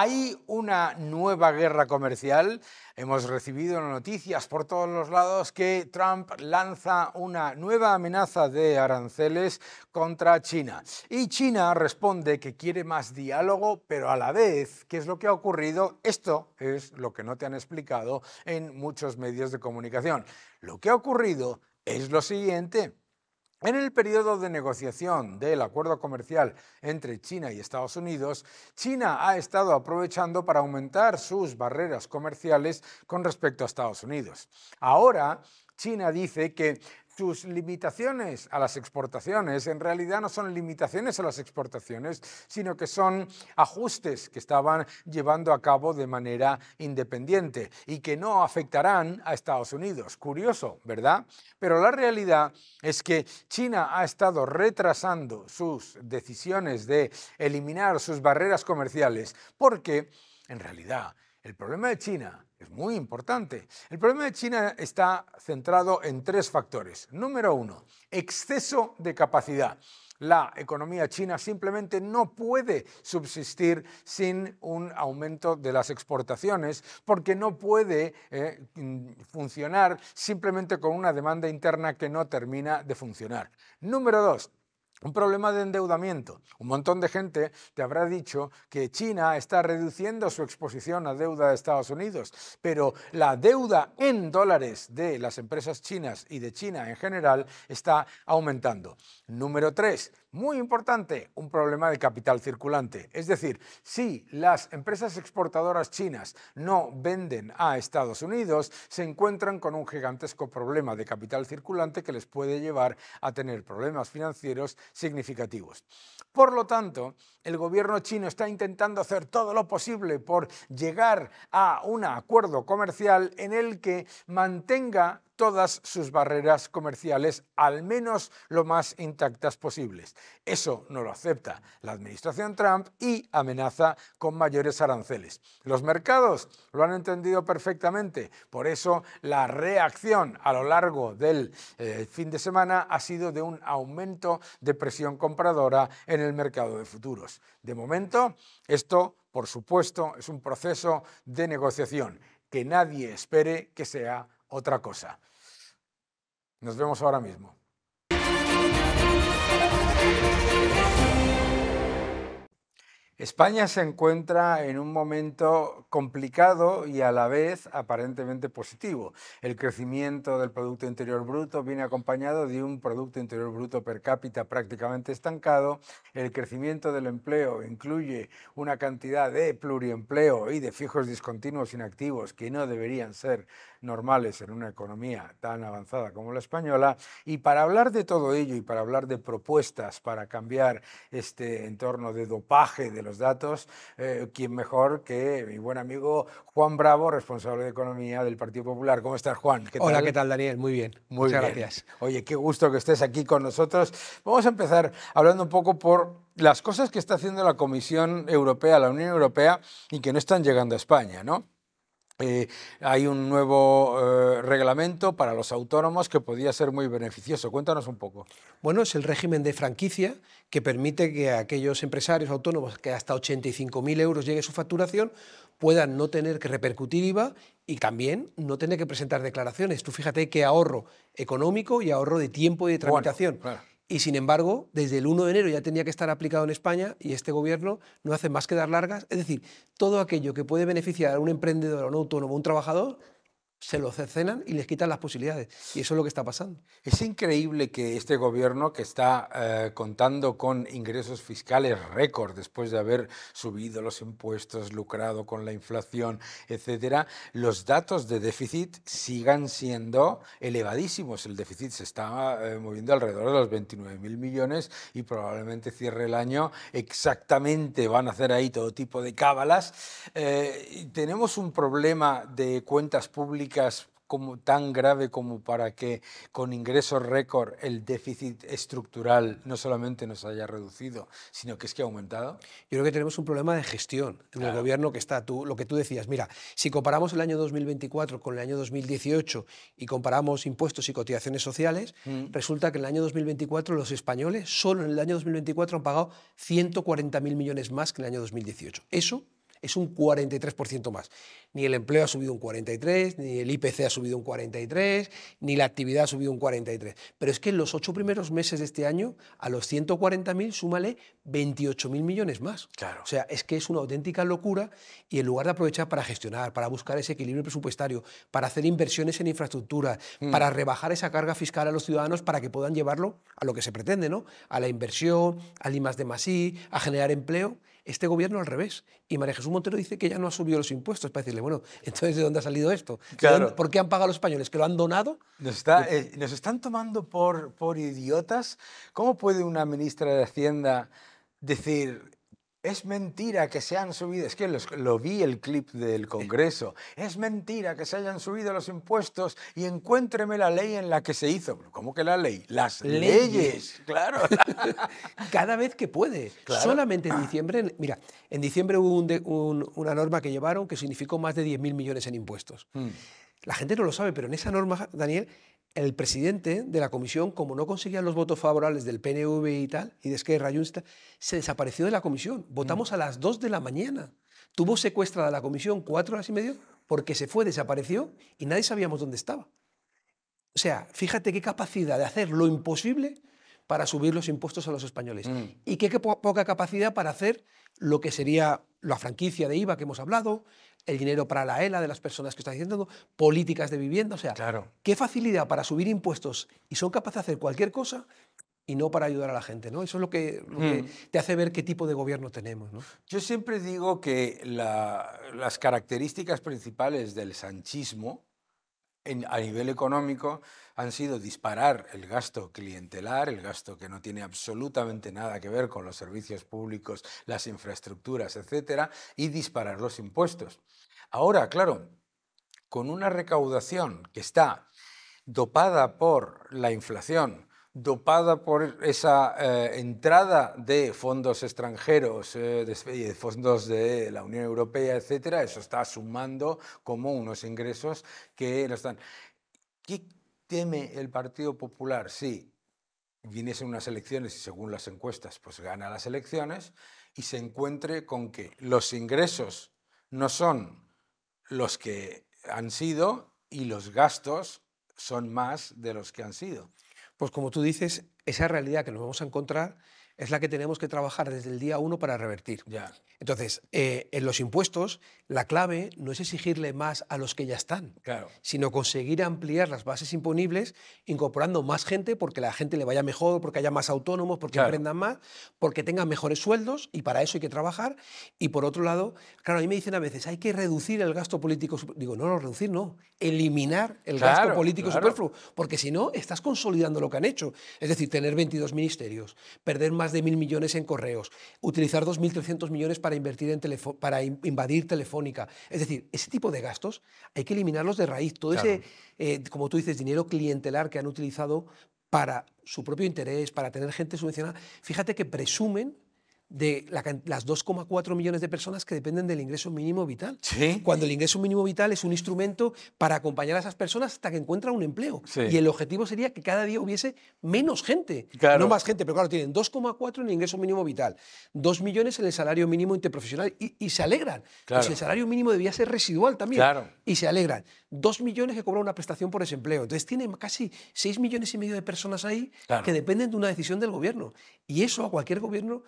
Hay una nueva guerra comercial. Hemos recibido noticias por todos los lados que Trump lanza una nueva amenaza de aranceles contra China. Y China responde que quiere más diálogo, pero a la vez, ¿qué es lo que ha ocurrido? Esto es lo que no te han explicado en muchos medios de comunicación. Lo que ha ocurrido es lo siguiente. En el periodo de negociación del acuerdo comercial entre China y Estados Unidos, China ha estado aprovechando para aumentar sus barreras comerciales con respecto a Estados Unidos. Ahora, China dice que sus limitaciones a las exportaciones en realidad no son limitaciones a las exportaciones, sino que son ajustes que estaban llevando a cabo de manera independiente y que no afectarán a Estados Unidos. Curioso, ¿verdad? Pero la realidad es que China ha estado retrasando sus decisiones de eliminar sus barreras comerciales porque, en realidad, el problema de China es muy importante. El problema de China está centrado en tres factores. Número uno, exceso de capacidad. La economía china simplemente no puede subsistir sin un aumento de las exportaciones porque no puede funcionar simplemente con una demanda interna que no termina de funcionar. Número dos, un problema de endeudamiento. Un montón de gente te habrá dicho que China está reduciendo su exposición a deuda de Estados Unidos, pero la deuda en dólares de las empresas chinas y de China en general está aumentando. Número 3, muy importante, un problema de capital circulante. Es decir, si las empresas exportadoras chinas no venden a Estados Unidos, se encuentran con un gigantesco problema de capital circulante que les puede llevar a tener problemas financieros significativos. Por lo tanto, el gobierno chino está intentando hacer todo lo posible por llegar a un acuerdo comercial en el que mantenga todas sus barreras comerciales al menos lo más intactas posibles. Eso no lo acepta la administración Trump y amenaza con mayores aranceles. Los mercados lo han entendido perfectamente, por eso la reacción a lo largo del fin de semana ha sido de un aumento de presión compradora en el mercado de futuros. De momento, esto, por supuesto, es un proceso de negociación que nadie espere que sea otra cosa. Nos vemos ahora mismo. España se encuentra en un momento complicado y a la vez aparentemente positivo. El crecimiento del Producto Interior Bruto viene acompañado de un Producto Interior Bruto per cápita prácticamente estancado. El crecimiento del empleo incluye una cantidad de pluriempleo y de fijos discontinuos inactivos que no deberían ser normales en una economía tan avanzada como la española. Y para hablar de todo ello y para hablar de propuestas para cambiar este entorno de dopaje de los datos, ¿quién mejor que mi buen amigo Juan Bravo, responsable de Economía del Partido Popular? ¿Cómo estás, Juan? ¿Qué tal? Hola, ¿qué tal, Daniel? Muy bien. Muy Muchas bien. Gracias. Oye, qué gusto que estés aquí con nosotros. Vamos a empezar hablando un poco por las cosas que está haciendo la Comisión Europea, la Unión Europea, y que no están llegando a España, ¿no? Hay un nuevo reglamento para los autónomos que podría ser muy beneficioso. Cuéntanos un poco. Bueno, es el régimen de franquicia que permite que aquellos empresarios autónomos que hasta 85.000 euros llegue su facturación puedan no tener que repercutir IVA y también no tener que presentar declaraciones. Tú fíjate qué ahorro económico y ahorro de tiempo y de tramitación. Bueno, claro. Y sin embargo, desde el 1 de enero ya tenía que estar aplicado en España y este gobierno no hace más que dar largas. Es decir, todo aquello que puede beneficiar a un emprendedor, a un autónomo, a un trabajador, se lo cercenan y les quitan las posibilidades. Y eso es lo que está pasando. Es increíble que este gobierno, que está contando con ingresos fiscales récord después de haber subido los impuestos, lucrado con la inflación, etcétera, los datos de déficit sigan siendo elevadísimos. El déficit se está moviendo alrededor de los 29.000 millones y probablemente cierre el año exactamente. Van a hacer ahí todo tipo de cábalas. Tenemos un problema de cuentas públicas tan grave como para que con ingresos récord el déficit estructural no solamente nos haya reducido, sino que es que ha aumentado? Yo creo que tenemos un problema de gestión en el gobierno que está, lo que tú decías. Mira, si comparamos el año 2024 con el año 2018 y comparamos impuestos y cotizaciones sociales, resulta que en el año 2024 los españoles solo en el año 2024 han pagado 140.000 millones más que en el año 2018. Eso es un 43% más. Ni el empleo ha subido un 43, ni el IPC ha subido un 43, ni la actividad ha subido un 43. Pero es que en los 8 primeros meses de este año, a los 140.000, súmale 28.000 millones más. Claro. O sea, es que es una auténtica locura y en lugar de aprovechar para gestionar, para buscar ese equilibrio presupuestario, para hacer inversiones en infraestructura, para rebajar esa carga fiscal a los ciudadanos para que puedan llevarlo a lo que se pretende, ¿no? A la inversión, al I+D+I, a generar empleo. Este gobierno al revés. Y María Jesús Montero dice que ya no ha subido los impuestos para decirle, bueno, entonces ¿de dónde ha salido esto? Claro. ¿Por qué han pagado los españoles? ¿Que lo han donado? Nos están tomando por idiotas. ¿Cómo puede una ministra de Hacienda decir, es mentira que se han subido? Es que lo vi el clip del Congreso. Es mentira que se hayan subido los impuestos y encuéntreme la ley en la que se hizo. ¿Cómo que la ley? Las leyes. Claro. Cada vez que puede. Claro. Solamente en diciembre, mira, en diciembre hubo una norma que llevaron que significó más de 10.000 millones en impuestos. La gente no lo sabe, pero en esa norma, Daniel, el presidente de la comisión, como no conseguía los votos favorables del PNV y tal, y de Esquerra Junts, se desapareció de la comisión. Votamos a las 2 de la mañana. Tuvo secuestrada la comisión 4 horas y media porque se fue, desapareció y nadie sabíamos dónde estaba. O sea, fíjate qué capacidad de hacer lo imposible para subir los impuestos a los españoles. Y qué poca capacidad para hacer lo que sería la franquicia de IVA que hemos hablado, el dinero para la ELA de las personas que están diciendo, políticas de vivienda, o sea, Claro. qué facilidad para subir impuestos y son capaces de hacer cualquier cosa y no para ayudar a la gente, ¿no? Eso es lo que te hace ver qué tipo de gobierno tenemos, ¿no? Yo siempre digo que las características principales del sanchismo a nivel económico han sido disparar el gasto clientelar, el gasto que no tiene absolutamente nada que ver con los servicios públicos, las infraestructuras, etcétera, y disparar los impuestos. Ahora, claro, con una recaudación que está dopada por la inflación, dopada por esa entrada de fondos extranjeros, de fondos de la Unión Europea, etcétera, eso está sumando como unos ingresos que no están. ¿Qué teme el Partido Popular? Si viniesen unas elecciones y según las encuestas pues gana las elecciones y se encuentre con que los ingresos no son los que han sido y los gastos son más de los que han sido. Pues como tú dices, esa realidad que nos vamos a encontrar es la que tenemos que trabajar desde el día 1 para revertir. Ya. Entonces, en los impuestos, la clave no es exigirle más a los que ya están, Claro. sino conseguir ampliar las bases imponibles, incorporando más gente, porque a la gente le vaya mejor, porque haya más autónomos, porque Claro. emprendan más, porque tengan mejores sueldos, y para eso hay que trabajar. Y por otro lado, claro, a mí me dicen a veces, hay que reducir el gasto político. Digo, no, reducir no, eliminar el Claro, gasto político claro. superfluo, porque si no, estás consolidando lo que han hecho. Es decir, tener 22 ministerios, perder más de 1.000 millones en correos, utilizar 2.300 millones para invertir para invadir Telefónica. Es decir, ese tipo de gastos hay que eliminarlos de raíz. Todo Claro. ese, como tú dices, dinero clientelar que han utilizado para su propio interés, para tener gente subvencionada. Fíjate que presumen de las 2,4 millones de personas que dependen del ingreso mínimo vital. Sí. Cuando el ingreso mínimo vital es un instrumento para acompañar a esas personas hasta que encuentran un empleo. Sí. Y el objetivo sería que cada día hubiese menos gente, Claro. no más gente, pero claro, tienen 2,4 en el ingreso mínimo vital, 2 millones en el salario mínimo interprofesional y se alegran. Claro. Pues el salario mínimo debía ser residual también. Claro. Y se alegran. 2 millones que cobran una prestación por desempleo. Entonces tienen casi 6,5 millones de personas ahí Claro. que dependen de una decisión del gobierno. Y eso a cualquier gobierno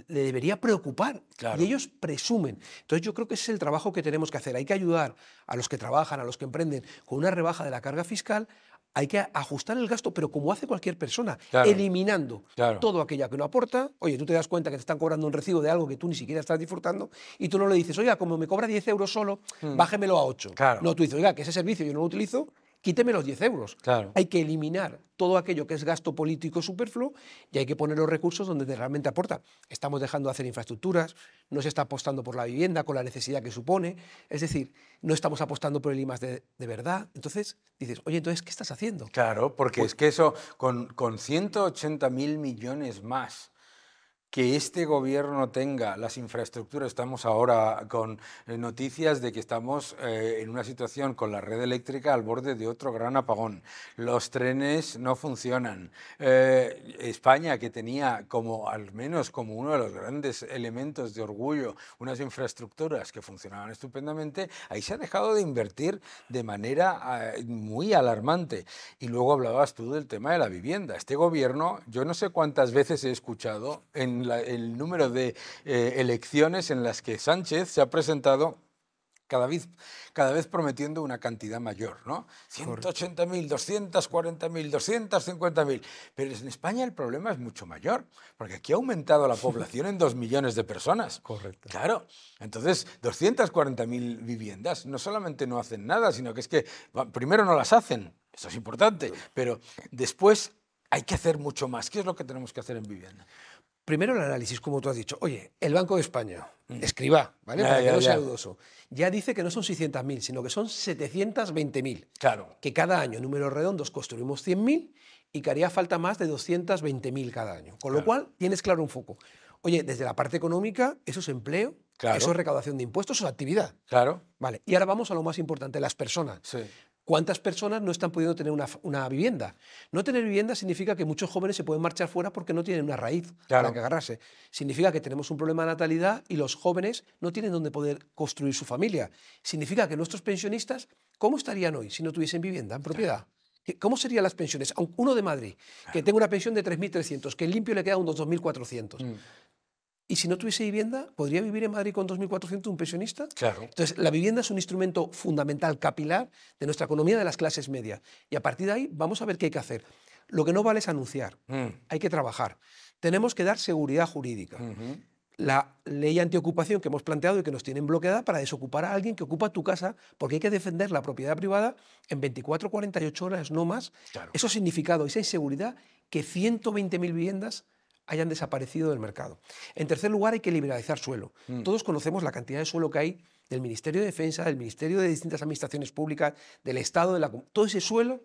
le debería preocupar. Claro. Y ellos presumen. Entonces yo creo que ese es el trabajo que tenemos que hacer. Hay que ayudar a los que trabajan, a los que emprenden, con una rebaja de la carga fiscal. Hay que ajustar el gasto, pero como hace cualquier persona, Claro. eliminando Claro. todo aquello que no aporta. Oye, tú te das cuenta que te están cobrando un recibo de algo que tú ni siquiera estás disfrutando y tú no le dices, oiga, como me cobra 10 euros solo, bájemelo a 8. Claro. No, tú dices, oiga, que ese servicio yo no lo utilizo, quíteme los 10 euros. Claro. Hay que eliminar todo aquello que es gasto político superfluo y hay que poner los recursos donde realmente aporta. Estamos dejando de hacer infraestructuras, no se está apostando por la vivienda con la necesidad que supone, es decir, no estamos apostando por el I+D de verdad. Entonces dices, oye, entonces, ¿qué estás haciendo? Claro, porque es que eso, con 180.000 millones más que este gobierno tenga las infraestructuras. Estamos ahora con noticias de que estamos en una situación con la red eléctrica al borde de otro gran apagón. Los trenes no funcionan. España, que tenía como, al menos como uno de los grandes elementos de orgullo, unas infraestructuras que funcionaban estupendamente, ahí se ha dejado de invertir de manera muy alarmante. Y luego hablabas tú del tema de la vivienda. Este gobierno, yo no sé cuántas veces he escuchado en el número de elecciones en las que Sánchez se ha presentado cada vez prometiendo una cantidad mayor, ¿no? 180.000, 240.000, 250.000. Pero en España el problema es mucho mayor, porque aquí ha aumentado la población en 2 millones de personas. Correcto. Claro, entonces 240.000 viviendas no solamente no hacen nada, sino que es que primero no las hacen, eso es importante, pero después hay que hacer mucho más. ¿Qué es lo que tenemos que hacer en vivienda? Primero el análisis, como tú has dicho. Oye, el Banco de España, escriba, ¿vale? Para que no sea dudoso. Ya dice que no son 600.000, sino que son 720.000. Claro. Que cada año, en números redondos, construimos 100.000 y que haría falta más de 220.000 cada año. Con lo cual, tienes claro un foco. Oye, desde la parte económica, eso es empleo, eso es recaudación de impuestos, eso es actividad. Claro. Vale, y ahora vamos a lo más importante, las personas. Sí. ¿Cuántas personas no están pudiendo tener una vivienda? No tener vivienda significa que muchos jóvenes se pueden marchar fuera porque no tienen una raíz a la que agarrarse. Significa que tenemos un problema de natalidad y los jóvenes no tienen donde poder construir su familia. Significa que nuestros pensionistas, ¿cómo estarían hoy si no tuviesen vivienda en propiedad? ¿Cómo serían las pensiones? Uno de Madrid, que tenga una pensión de 3.300, que el limpio le queda unos 2.400. Y si no tuviese vivienda, ¿podría vivir en Madrid con 2.400 un pensionista? Claro. Entonces, la vivienda es un instrumento fundamental, capilar, de nuestra economía de las clases medias. Y a partir de ahí vamos a ver qué hay que hacer. Lo que no vale es anunciar, hay que trabajar. Tenemos que dar seguridad jurídica. La ley antiocupación que hemos planteado y que nos tienen bloqueada para desocupar a alguien que ocupa tu casa, porque hay que defender la propiedad privada en 24 o 48 horas, no más. Claro. Eso ha significado, esa inseguridad, que 120.000 viviendas hayan desaparecido del mercado. En tercer lugar, hay que liberalizar suelo. Todos conocemos la cantidad de suelo que hay del Ministerio de Defensa, del Ministerio de distintas administraciones públicas, del Estado, todo ese suelo.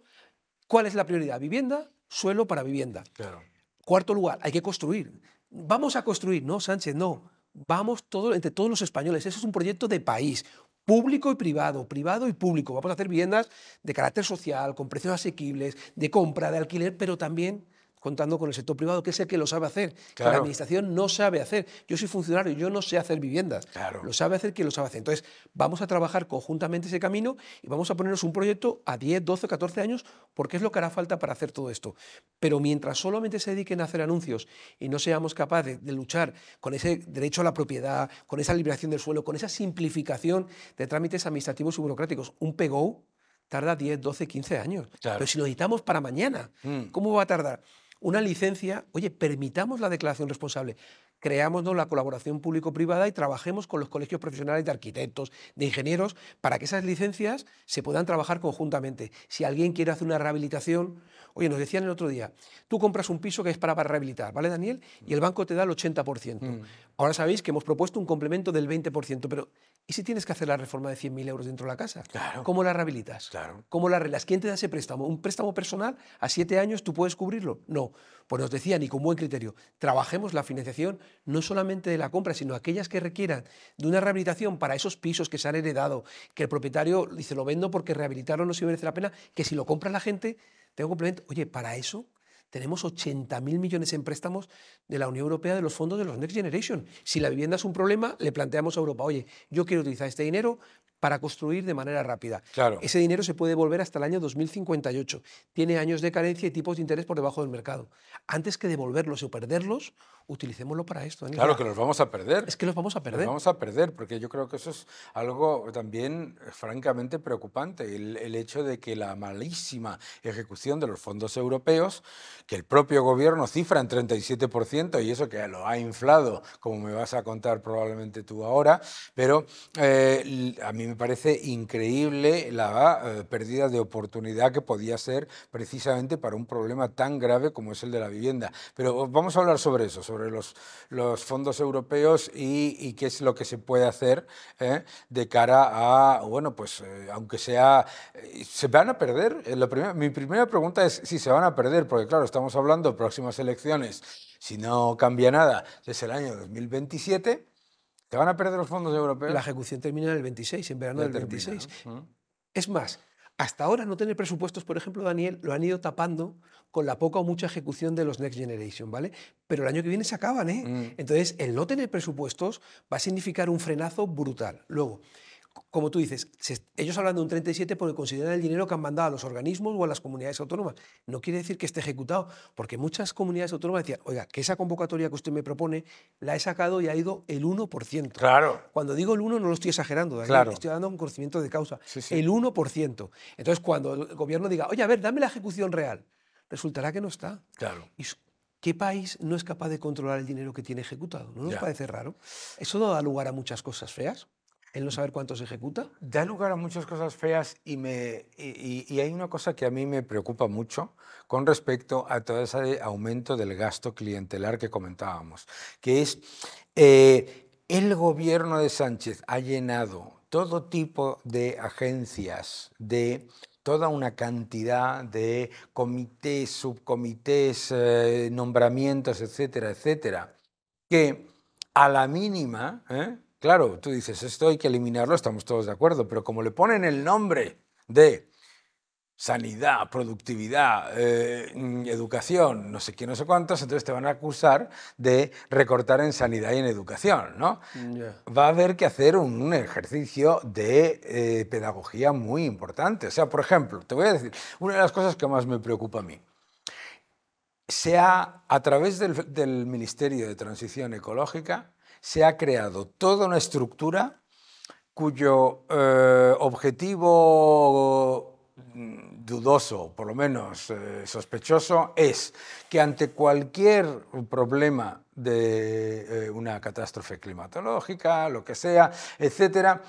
¿Cuál es la prioridad? Vivienda, suelo para vivienda. Claro. Cuarto lugar, hay que construir. Vamos a construir, no, Sánchez, no. Vamos entre todos los españoles. Eso es un proyecto de país. Público y privado, privado y público. Vamos a hacer viviendas de carácter social, con precios asequibles, de compra, de alquiler, pero también contando con el sector privado, que es el que lo sabe hacer, que la administración no sabe hacer. Yo soy funcionario, yo no sé hacer viviendas. Lo sabe hacer quien lo sabe hacer. Entonces, vamos a trabajar conjuntamente ese camino y vamos a ponernos un proyecto a 10, 12, 14 años, porque es lo que hará falta para hacer todo esto. Pero mientras solamente se dediquen a hacer anuncios y no seamos capaces de luchar con ese derecho a la propiedad, con esa liberación del suelo, con esa simplificación de trámites administrativos y burocráticos, un PGO tarda 10, 12, 15 años. Pero si lo necesitamos para mañana, ¿cómo va a tardar? Una licencia, oye, permitamos la declaración responsable, creámonos la colaboración público-privada y trabajemos con los colegios profesionales de arquitectos, de ingenieros, para que esas licencias se puedan trabajar conjuntamente. Si alguien quiere hacer una rehabilitación, oye, nos decían el otro día, tú compras un piso que es para rehabilitar, ¿vale, Daniel? Y el banco te da el 80%. Ahora sabéis que hemos propuesto un complemento del 20%, pero ¿y si tienes que hacer la reforma de 100.000 euros dentro de la casa? Claro. ¿Cómo la rehabilitas? Claro. ¿Cómo la arreglas? ¿Quién te da ese préstamo? ¿Un préstamo personal? ¿A 7 años tú puedes cubrirlo? No. Pues nos decían, y con buen criterio, trabajemos la financiación no solamente de la compra, sino aquellas que requieran de una rehabilitación para esos pisos que se han heredado, que el propietario dice, lo vendo porque rehabilitarlo no se merece la pena, que si lo compra la gente, tengo complemento. Oye, para eso tenemos 80.000 millones en préstamos de la Unión Europea, de los fondos de los Next Generation. Si la vivienda es un problema, le planteamos a Europa, oye, yo quiero utilizar este dinero para construir de manera rápida. Claro. Ese dinero se puede devolver hasta el año 2058. Tiene años de carencia y tipos de interés por debajo del mercado. Antes que devolverlos o perderlos, utilicémoslo para esto. Daniel. Claro que los vamos a perder. Es que los vamos a perder. Los vamos a perder, porque yo creo que eso es algo también francamente preocupante, el hecho de que la malísima ejecución de los fondos europeos, que el propio gobierno cifra en 37%, y eso que lo ha inflado, como me vas a contar probablemente tú ahora, pero a mí me parece increíble la pérdida de oportunidad que podía ser precisamente para un problema tan grave como es el de la vivienda. Pero vamos a hablar sobre eso, sobre los fondos europeos y qué es lo que se puede hacer de cara a, bueno, pues aunque sea, ¿se van a perder? Mi primera pregunta es si se van a perder, porque claro, estamos hablando de próximas elecciones. si no cambia nada, desde el año 2027, ¿te van a perder los fondos europeos? La ejecución termina en el 26, en verano Ya del termina, 26. ¿no? Es más, hasta ahora no tener presupuestos, por ejemplo, Daniel, lo han ido tapando con la poca o mucha ejecución de los Next Generation, ¿vale? Pero el año que viene se acaban, ¿eh? Entonces, el no tener presupuestos va a significar un frenazo brutal. Luego, como tú dices, ellos hablan de un 37 porque consideran el dinero que han mandado a los organismos o a las comunidades autónomas. No quiere decir que esté ejecutado, porque muchas comunidades autónomas decían, oiga, que esa convocatoria que usted me propone la he sacado y ha ido el 1%. Claro. Cuando digo el 1 no lo estoy exagerando, Daniel, Claro. estoy dando un conocimiento de causa. Sí, sí. El 1%. Entonces, cuando el gobierno diga, oye, a ver, dame la ejecución real, resultará que no está. Claro. ¿Y qué país no es capaz de controlar el dinero que tiene ejecutado? ¿No nos Ya. parece raro? Eso no da lugar a muchas cosas feas, el no saber cuánto se ejecuta. Da lugar a muchas cosas feas y hay una cosa que a mí me preocupa mucho con respecto a todo ese aumento del gasto clientelar que comentábamos, que es el gobierno de Sánchez ha llenado todo tipo de agencias, de toda una cantidad de comités, subcomités, nombramientos, etcétera, etcétera, que a la mínima, claro, tú dices, esto hay que eliminarlo, estamos todos de acuerdo, pero como le ponen el nombre de sanidad, productividad, educación, no sé qué, no sé cuántos, entonces te van a acusar de recortar en sanidad y en educación, ¿no? Yeah. Va a haber que hacer un ejercicio de pedagogía muy importante. O sea, por ejemplo, te voy a decir, una de las cosas que más me preocupa a mí, a través del Ministerio de Transición Ecológica, se ha creado toda una estructura cuyo objetivo dudoso, por lo menos sospechoso, es que ante cualquier problema de una catástrofe climatológica, lo que sea, etcétera,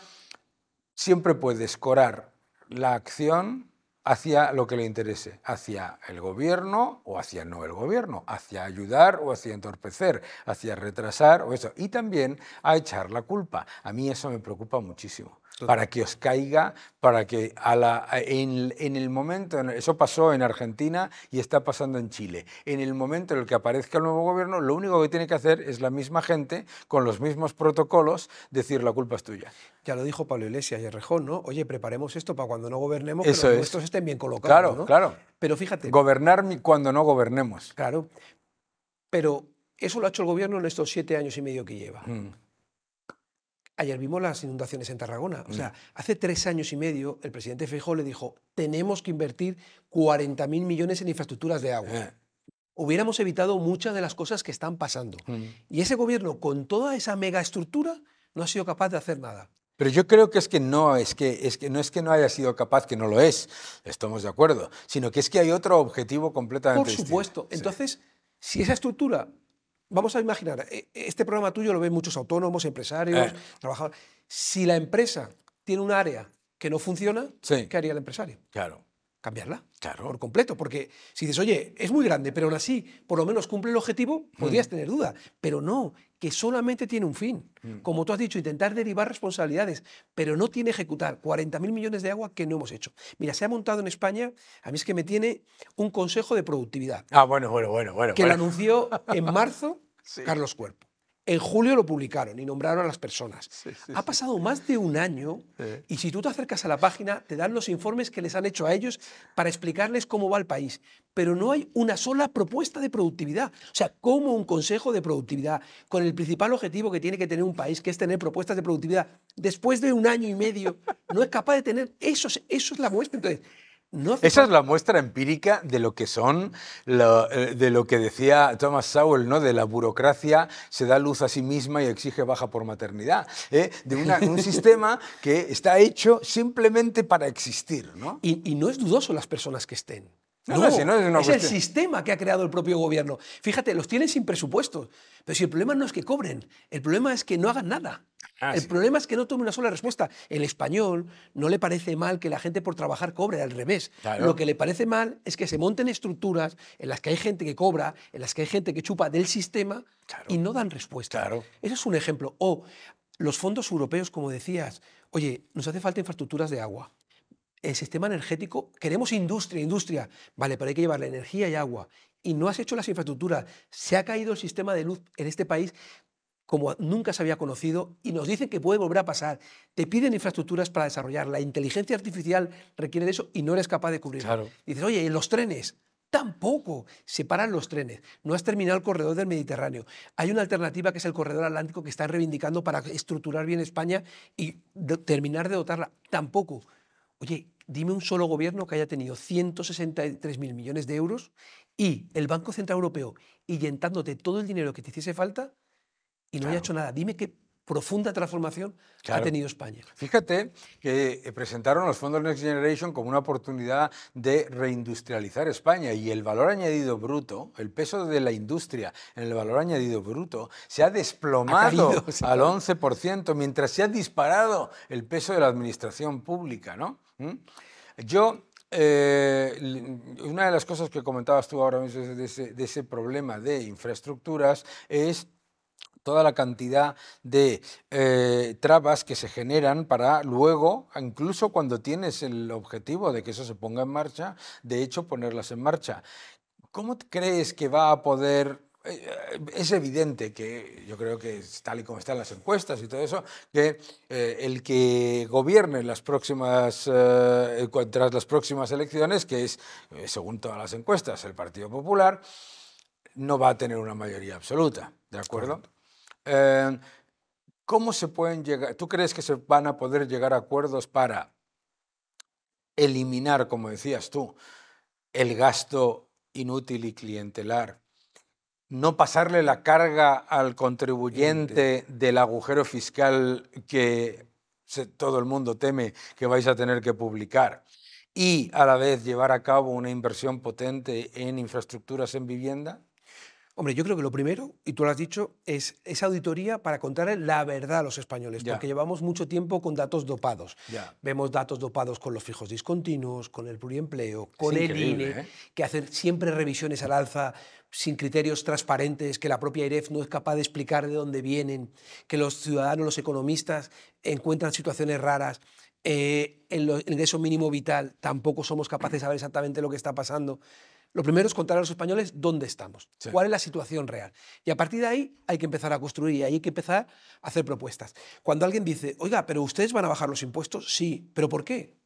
siempre puede escorar la acción hacia lo que le interese, hacia el gobierno o hacia no el gobierno, hacia ayudar o hacia entorpecer, hacia retrasar o eso. Y también a echar la culpa. A mí eso me preocupa muchísimo. Para que os caiga, para que en el momento, eso pasó en Argentina y está pasando en Chile, en el momento en el que aparezca el nuevo gobierno, lo único que tiene que hacer es la misma gente, con los mismos protocolos, decir la culpa es tuya. Ya lo dijo Pablo Iglesias y Errejón, ¿no? Oye, preparemos esto para cuando no gobernemos, que Eso los es. nuestros estén bien colocados, Claro, ¿no? claro. Pero fíjate. Gobernar cuando no gobernemos. Claro. Pero eso lo ha hecho el gobierno en estos 7 años y medio que lleva. Ayer vimos las inundaciones en Tarragona. O sea, hace 3 años y medio el presidente Feijóo le dijo, tenemos que invertir 40.000 millones en infraestructuras de agua. Hubiéramos evitado muchas de las cosas que están pasando. Y ese gobierno, con toda esa megaestructura, no ha sido capaz de hacer nada. Pero yo creo que no es que no haya sido capaz, que no lo es, estamos de acuerdo, sino que es que hay otro objetivo completamente distinto. Por supuesto. Entonces, si esa estructura, vamos a imaginar, este programa tuyo lo ven muchos autónomos, empresarios, trabajadores. Si la empresa tiene un área que no funciona, Sí. ¿qué haría el empresario? Claro. Cambiarla. Claro. Por completo. Porque si dices, oye, es muy grande, pero aún así por lo menos cumple el objetivo, podrías tener duda. Pero no, que solamente tiene un fin. Como tú has dicho, intentar derivar responsabilidades, pero no tiene ejecutar 40.000 millones de agua que no hemos hecho. Mira, se ha montado en España, a mí es que me tiene un consejo de productividad. Bueno. Que lo anunció en marzo Sí. Carlos Cuerpo. En julio lo publicaron y nombraron a las personas. Ha pasado más de un año y si tú te acercas a la página te dan los informes que les han hecho a ellos para explicarles cómo va el país. Pero no hay una sola propuesta de productividad. O sea, ¿cómo un consejo de productividad con el principal objetivo que tiene que tener un país, que es tener propuestas de productividad, después de 1 año y medio, no es capaz de tener? Eso es la muestra. Entonces, esa es la muestra empírica de lo que de lo que decía Thomas Sowell, ¿no? De la burocracia se da luz a sí misma y exige baja por maternidad. De un sistema que está hecho simplemente para existir, ¿no? Y no es dudoso las personas que estén. No, es una el cuestión. sistema que ha creado el propio gobierno. Fíjate, los tienen sin presupuesto. Pero si el problema no es que cobren, el problema es que no hagan nada. El problema es que no tome una sola respuesta. El español no le parece mal que la gente por trabajar cobre, al revés. Claro. Lo que le parece mal es que se monten estructuras en las que hay gente que cobra, en las que hay gente que chupa del sistema y no dan respuesta. Claro. Ese es un ejemplo. O los fondos europeos, como decías, oye, nos hace falta infraestructuras de agua. el sistema energético, queremos industria, industria, vale, pero hay que llevarle energía y agua. Y no has hecho las infraestructuras. Se ha caído el sistema de luz en este país como nunca se había conocido y nos dicen que puede volver a pasar. Te piden infraestructuras para desarrollar. La inteligencia artificial requiere de eso y no eres capaz de cubrirlo. Claro. Dices, oye, ¿y los trenes? Tampoco. Se paran los trenes. No has terminado el corredor del Mediterráneo. Hay una alternativa que es el corredor atlántico que están reivindicando para estructurar bien España y terminar de dotarla. Tampoco. Oye, dime un solo gobierno que haya tenido 163.000 millones de euros y el Banco Central Europeo inyectándote todo el dinero que te hiciese falta y no haya hecho nada. Dime qué profunda transformación ha tenido España. Fíjate que presentaron los fondos Next Generation como una oportunidad de reindustrializar España y el valor añadido bruto, el peso de la industria en el valor añadido bruto, se ha desplomado al 11%, mientras se ha disparado el peso de la administración pública, ¿no? Yo, una de las cosas que comentabas tú ahora mismo de ese problema de infraestructuras es toda la cantidad de trabas que se generan para luego, incluso cuando tienes el objetivo de que eso se ponga en marcha, de hecho ponerlas en marcha. ¿Cómo crees que va a poder? Es evidente que yo creo que tal y como están las encuestas y todo eso, que el que gobierne las próximas, tras las próximas elecciones, que es, según todas las encuestas, el Partido Popular, no va a tener una mayoría absoluta, ¿de acuerdo? ¿Cómo se pueden llegar? ¿Tú crees que se van a poder llegar a acuerdos para eliminar, como decías tú, el gasto inútil y clientelar? No pasarle la carga al contribuyente del agujero fiscal que todo el mundo teme que vais a tener que publicar y a la vez llevar a cabo una inversión potente en infraestructuras en vivienda. Hombre, yo creo que lo primero, y tú lo has dicho, es esa auditoría para contarle la verdad a los españoles, porque llevamos mucho tiempo con datos dopados. Vemos datos dopados con los fijos discontinuos, con el pluriempleo, con el INE, que hacen siempre revisiones al alza sin criterios transparentes, que la propia AIREF no es capaz de explicar de dónde vienen, que los ciudadanos, los economistas encuentran situaciones raras. En el ingreso mínimo vital tampoco somos capaces de saber exactamente lo que está pasando. Lo primero es contar a los españoles dónde estamos, cuál es la situación real. Y a partir de ahí hay que empezar a construir y hay que empezar a hacer propuestas. Cuando alguien dice, oiga, ¿pero ustedes van a bajar los impuestos? Sí, ¿pero por qué?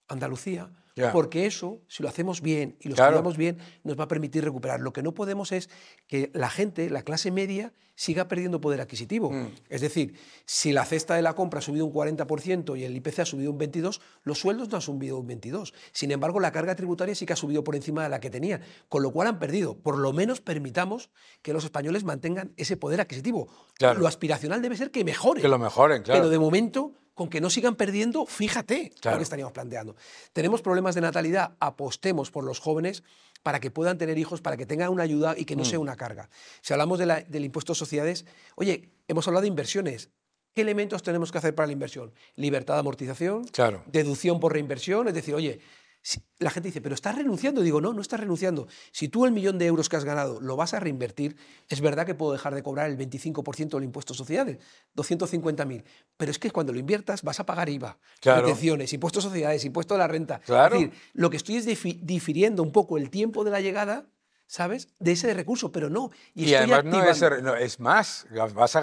Andalucía. Porque eso, si lo hacemos bien y lo estudiamos bien, nos va a permitir recuperar. Lo que no podemos es que la gente, la clase media, siga perdiendo poder adquisitivo. Es decir, si la cesta de la compra ha subido un 40% y el IPC ha subido un 22%, los sueldos no han subido un 22%. Sin embargo, la carga tributaria sí que ha subido por encima de la que tenía, con lo cual han perdido. Por lo menos permitamos que los españoles mantengan ese poder adquisitivo. Lo aspiracional debe ser que mejoren. Que lo mejoren, claro. Pero de momento, con que no sigan perdiendo, fíjate lo que estaríamos planteando. Tenemos problemas de natalidad, apostemos por los jóvenes para que puedan tener hijos, para que tengan una ayuda y que no sea una carga. Si hablamos del impuesto a sociedades, oye, hemos hablado de inversiones. ¿Qué elementos tenemos que hacer para la inversión? Libertad de amortización, deducción por reinversión, es decir, oye, la gente dice, pero ¿estás renunciando? Digo, no, no estás renunciando. Si tú el 1.000.000 de euros que has ganado lo vas a reinvertir, es verdad que puedo dejar de cobrar el 25% del impuesto a sociedades, 250.000. Pero es que cuando lo inviertas vas a pagar IVA, retenciones, impuestos a sociedades, impuesto a la renta. Es decir, lo que estoy es difiriendo un poco el tiempo de la llegada, ¿sabes?, de ese recurso, pero no. Y además no es más, vas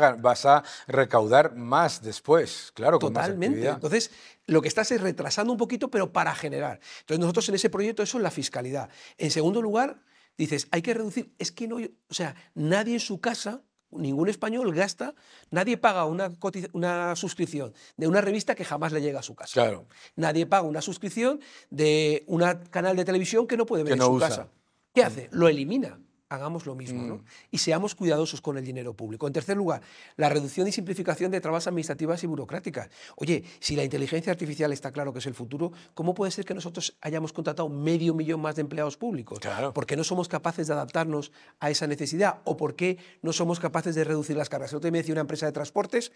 a recaudar más después, claro. Totalmente. Entonces, lo que estás es retrasando un poquito, pero para generar. Entonces, nosotros en ese proyecto, eso es la fiscalidad. En segundo lugar, dices, hay que reducir. Es que no, o sea, nadie en su casa, ningún español gasta, nadie paga una suscripción de una revista que jamás le llega a su casa. Nadie paga una suscripción de un canal de televisión que no puede ver en su casa. ¿Qué hace? Lo elimina. Hagamos lo mismo, ¿no? Y seamos cuidadosos con el dinero público. En tercer lugar, la reducción y simplificación de trabas administrativas y burocráticas. Oye, si la inteligencia artificial está claro que es el futuro, ¿cómo puede ser que nosotros hayamos contratado 500.000 más de empleados públicos? ¿Por qué no somos capaces de adaptarnos a esa necesidad? ¿O por qué no somos capaces de reducir las cargas? El otro día me decía una empresa de transportes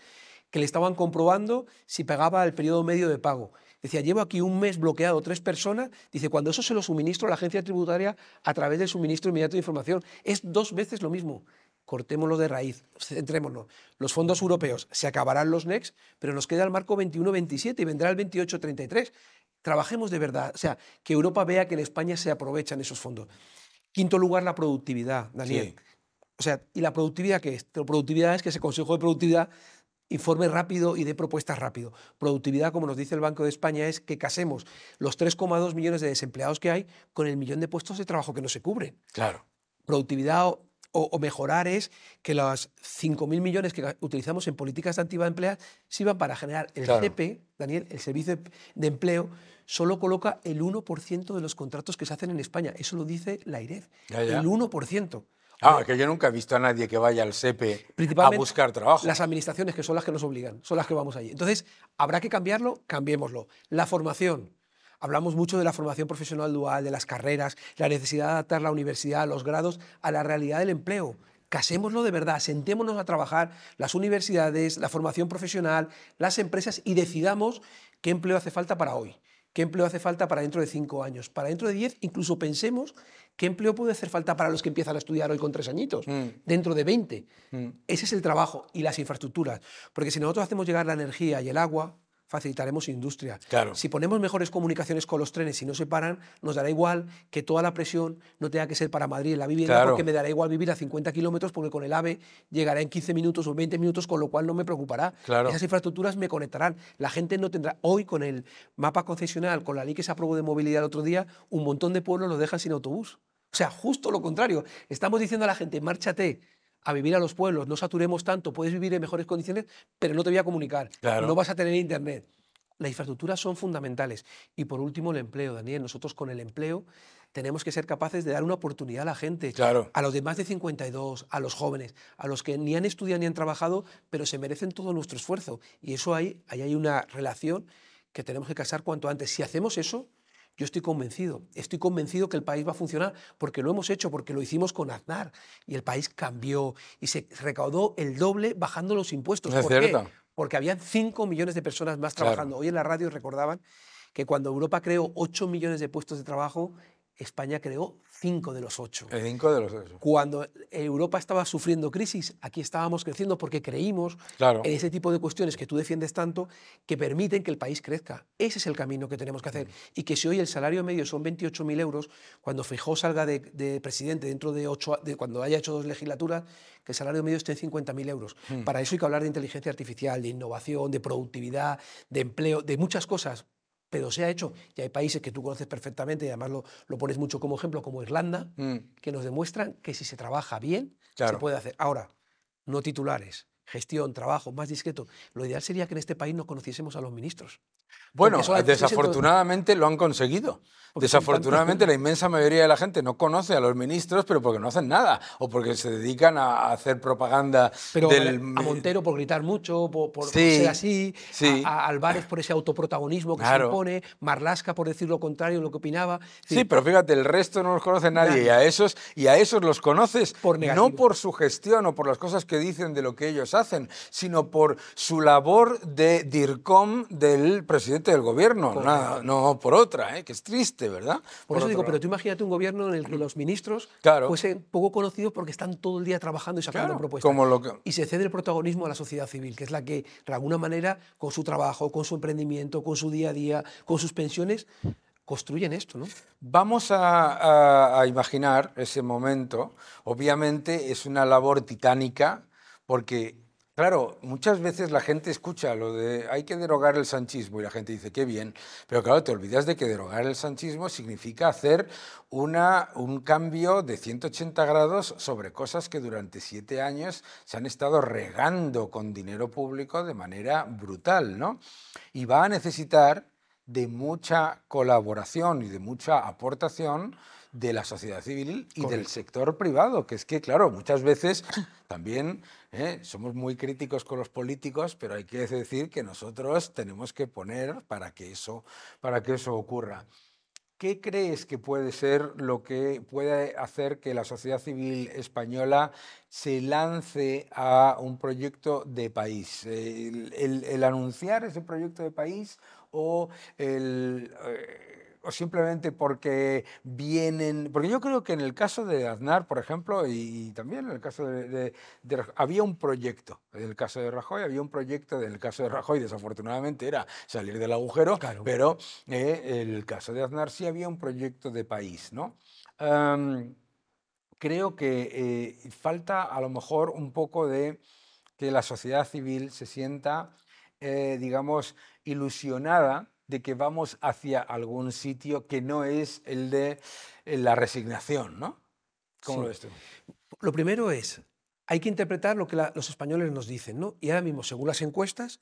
que le estaban comprobando si pagaba el periodo medio de pago. Decía, llevo aquí un mes bloqueado 3 personas. Dice, cuando eso se lo suministro a la agencia tributaria a través del suministro inmediato de información, es 2 veces lo mismo. Cortémoslo de raíz, centrémonos. Los fondos europeos, se acabarán los NECs, pero nos queda el marco 21-27 y vendrá el 28-33. trabajemos de verdad, o sea, que Europa vea que en España se aprovechan esos fondos. Quinto lugar, la productividad, Daniel. Sí, O sea, ¿y la productividad qué es? La productividad es que ese Consejo de Productividad informe rápido y dé propuestas rápido. Productividad, como nos dice el Banco de España, es que casemos los 3,2 millones de desempleados que hay con el millón de puestos de trabajo que no se cubren. claro. Productividad o mejorar es que los 5.000 millones que utilizamos en políticas activas de empleo sirvan para generar el Claro. CP, Daniel, el Servicio de Empleo, solo coloca el 1% de los contratos que se hacen en España. Eso lo dice la IREF, Ya, ya. el 1%. Que yo nunca he visto a nadie que vaya al SEPE a Principalmente buscar trabajo. las administraciones, que son las que nos obligan, son las que vamos allí. Entonces, ¿habrá que cambiarlo? Cambiémoslo. La formación. Hablamos mucho de la formación profesional dual, de las carreras, la necesidad de adaptar la universidad, los grados a la realidad del empleo. Casémoslo de verdad, sentémonos a trabajar las universidades, la formación profesional, las empresas y decidamos qué empleo hace falta para hoy, qué empleo hace falta para dentro de 5 años, para dentro de 10, incluso pensemos qué empleo puede hacer falta para los que empiezan a estudiar hoy con 3 añitos, dentro de 20. Ese es el trabajo y las infraestructuras, porque si nosotros hacemos llegar la energía y el agua, facilitaremos industria. Claro. Si ponemos mejores comunicaciones con los trenes y no se paran, nos dará igual que toda la presión no tenga que ser para Madrid en la vivienda, Claro. porque me dará igual vivir a 50 kilómetros, porque con el AVE llegará en 15 minutos o 20 minutos, con lo cual no me preocupará. Claro. Esas infraestructuras me conectarán. La gente no tendrá, hoy con el mapa concesional, con la ley que se aprobó de movilidad el otro día, un montón de pueblos los dejan sin autobús. O sea, justo lo contrario. Estamos diciendo a la gente, márchate a vivir a los pueblos, no saturemos tanto, puedes vivir en mejores condiciones, pero no te voy a comunicar, Claro. no vas a tener internet. Las infraestructuras son fundamentales. Y por último, el empleo, Daniel. Nosotros con el empleo tenemos que ser capaces de dar una oportunidad a la gente, Claro. a los de más de 52, a los jóvenes, a los que ni han estudiado ni han trabajado, pero se merecen todo nuestro esfuerzo. Y eso ahí hay una relación que tenemos que casar cuanto antes. Si hacemos eso, yo estoy convencido que el país va a funcionar, porque lo hemos hecho, porque lo hicimos con Aznar, y el país cambió y se recaudó el doble bajando los impuestos. Es ¿Por cierto. qué? Porque habían 5 millones de personas más trabajando. Claro. Hoy en la radio recordaban que cuando Europa creó 8 millones de puestos de trabajo, España creó 5 de los 8. 5 de los 8. Cuando Europa estaba sufriendo crisis, aquí estábamos creciendo porque creímos Claro. en ese tipo de cuestiones que tú defiendes tanto, que permiten que el país crezca. Ese es el camino que tenemos que hacer. Y que si hoy el salario medio son 28.000 euros, cuando Feijóo salga de presidente dentro de cuando haya hecho 2 legislaturas, que el salario medio esté en 50.000 euros. Para eso hay que hablar de inteligencia artificial, de innovación, de productividad, de empleo, de muchas cosas. Pero se ha hecho, y hay países que tú conoces perfectamente, y además lo pones mucho como ejemplo, como Irlanda, que nos demuestran que si se trabaja bien, Claro. se puede hacer. Ahora, no titulares, gestión, trabajo, más discreto. Lo ideal sería que en este país no conociésemos a los ministros. Bueno, Porque solamente desafortunadamente lo han conseguido. Porque son Desafortunadamente la inmensa mayoría de la gente no conoce a los ministros, pero porque no hacen nada o porque se dedican a hacer propaganda Pero del... a Montero por gritar mucho, por Sí, ser así, sí. a Álvarez por ese autoprotagonismo que se Claro. impone, Marlaska por decir lo contrario, lo que opinaba. Es Sí, decir, pero fíjate, el resto no los conoce nadie y Nadie. a esos los conoces Por no negativo. por su gestión o por las cosas que dicen de lo que ellos hacen, sino por su labor de DIRCOM del presidente del gobierno, no por otra, que es triste, ¿verdad? Por eso otro digo, lado. pero tú imagínate un gobierno en el que los ministros Claro. fuesen poco conocidos porque están todo el día trabajando y sacando Claro, propuestas. como lo que- Y se cede el protagonismo a la sociedad civil, que es la que, de alguna manera, con su trabajo, con su emprendimiento, con su día a día, con sus pensiones, construyen esto, ¿no? Vamos a imaginar ese momento. Obviamente es una labor titánica porque, claro, muchas veces la gente escucha lo de hay que derogar el sanchismo y la gente dice, qué bien, pero claro, te olvidas de que derogar el sanchismo significa hacer un cambio de 180 grados sobre cosas que durante 7 años se han estado regando con dinero público de manera brutal, ¿no? Y va a necesitar de mucha colaboración y de mucha aportación de la sociedad civil y del sector privado, que es que, claro, muchas veces también somos muy críticos con los políticos, pero hay que decir que nosotros tenemos que poner para que eso ocurra. ¿Qué crees que puede ser lo que puede hacer que la sociedad civil española se lance a un proyecto de país? ¿El anunciar ese proyecto de país o o simplemente porque vienen? Porque yo creo que en el caso de Aznar, por ejemplo, y también en el caso había un proyecto. En el caso de Rajoy había un proyecto, en el caso de Rajoy desafortunadamente era salir del agujero, Claro. pero en el caso de Aznar sí había un proyecto de país, ¿no? Am, Creo que falta a lo mejor un poco de que la sociedad civil se sienta, digamos, ilusionada de que vamos hacia algún sitio que no es el de la resignación, ¿no? ¿Cómo lo Sí. ves tú? Lo primero es, hay que interpretar lo que los españoles nos dicen, ¿no? Y ahora mismo, según las encuestas,